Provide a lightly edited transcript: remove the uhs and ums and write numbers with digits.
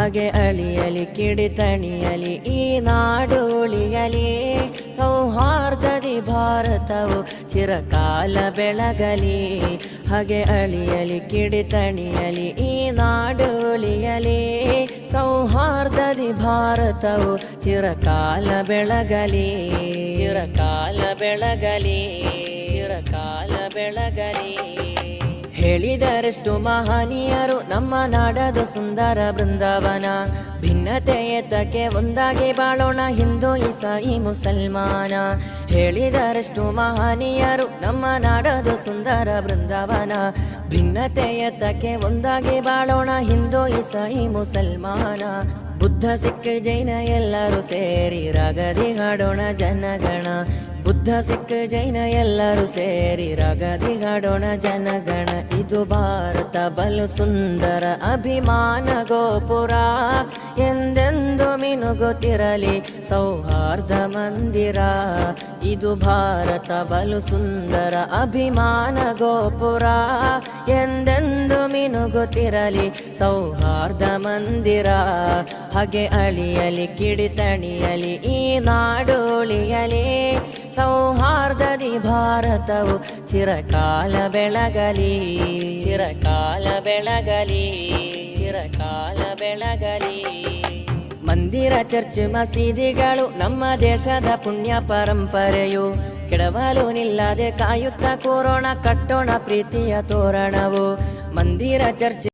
ಹಾಗೆ ಅಳಿಯಲಿ ಕಿಡಿತಣಿಯಲಿ ಈ ನಾಡು ಉಳಿಯಲಿ, ಸೌಹಾರ್ದದಿ ಭಾರತವು ಚಿರಕಾಲ ಬೆಳಗಲಿ. ಹಾಗೆ ಅಳಿಯಲಿ ಕಿಡಿತಣಿಯಲಿ ಈ ನಾಡು ಉಳಿಯಲಿ, ಸೌಹಾರ್ದದಿ ಭಾರತವು ಚಿರಕಾಲ ಬೆಳಗಲಿ, ಚಿರಕಾಲ ಬೆಳಗಲಿ, ಚಿರಕಾಲ ಬೆಳಗಲಿ. ಹೇಳಿದರೆಷ್ಟು ಮಹನೀಯರು ನಮ್ಮ ನಾಡದು ಸುಂದರ ಬೃಂದಾವನ, ಭಿನ್ನತೆ ಏತಕ್ಕೆ ಒಂದಾಗಿ ಬಾಳೋಣ ಹಿಂದೂ ಇಸಾಯಿ ಮುಸಲ್ಮಾನ. ಹೇಳಿದರೆಷ್ಟು ಮಹನೀಯರು ನಮ್ಮ ನಾಡದು ಸುಂದರ ಬೃಂದಾವನ, ಭಿನ್ನತೆ ಏತಕ್ಕೆ ಒಂದಾಗಿ ಬಾಳೋಣ ಹಿಂದೂ ಇಸಾಯಿ ಮುಸಲ್ಮಾನ. ಬುದ್ಧ ಸಿಖ್ ಜೈನ ಎಲ್ಲರೂ ಸೇರಿ ರಾಗದಿ ಹಾಡೋಣ ಜನಗಣ, ಬುದ್ಧ ಸಿಖ್ ಜೈನ ಎಲ್ಲರೂ ಸೇರಿ ರಾಗದಿ ಹಾಡೋಣ ಜನಗಣ. ಇದು ಭಾರತ ಬಲು ಸುಂದರ ಅಭಿಮಾನ ಗೋಪುರ, ಎಂದೆಂದು ಮಿನುಗುತ್ತಿರಲಿ ಸೌಹಾರ್ದ ಮಂದಿರ. ಇದು ಭಾರತ ಬಲು ಸುಂದರ ಅಭಿಮಾನ ಗೋಪುರ, ಎಂದೆಂದು ಮಿನುಗುತ್ತಿರಲಿ ಸೌಹಾರ್ದ ಮಂದಿರ. ಹಾಗೆ ಅಳಿಯಲಿ ಕಿಡಿತಣಿಯಲಿ ಈ ನಾಡು ಉಳಿಯಲಿ, ಸೌಹಾರ್ದದಿ ಭಾರತವು ಚಿರಕಾಲ ಬೆಳಗಲಿ, ಚಿರಕಾಲ ಬೆಳಗಲಿ, ಚಿರಕಾಲ ಬೆಳಗಲಿ. ಮಂದಿರ ಚರ್ಚ್ ಮಸೀದಿಗಳು ನಮ್ಮ ದೇಶದ ಪುಣ್ಯ ಪರಂಪರೆಯು, ಕೆಡವಲು ನಿಲ್ಲದೆ ಕಾಯುತ್ತಾ ಕೂರೋಣ ಕಟ್ಟೋಣ ಪ್ರೀತಿಯ ತೋರಣವು. ಮಂದಿರ ಚರ್ಚ್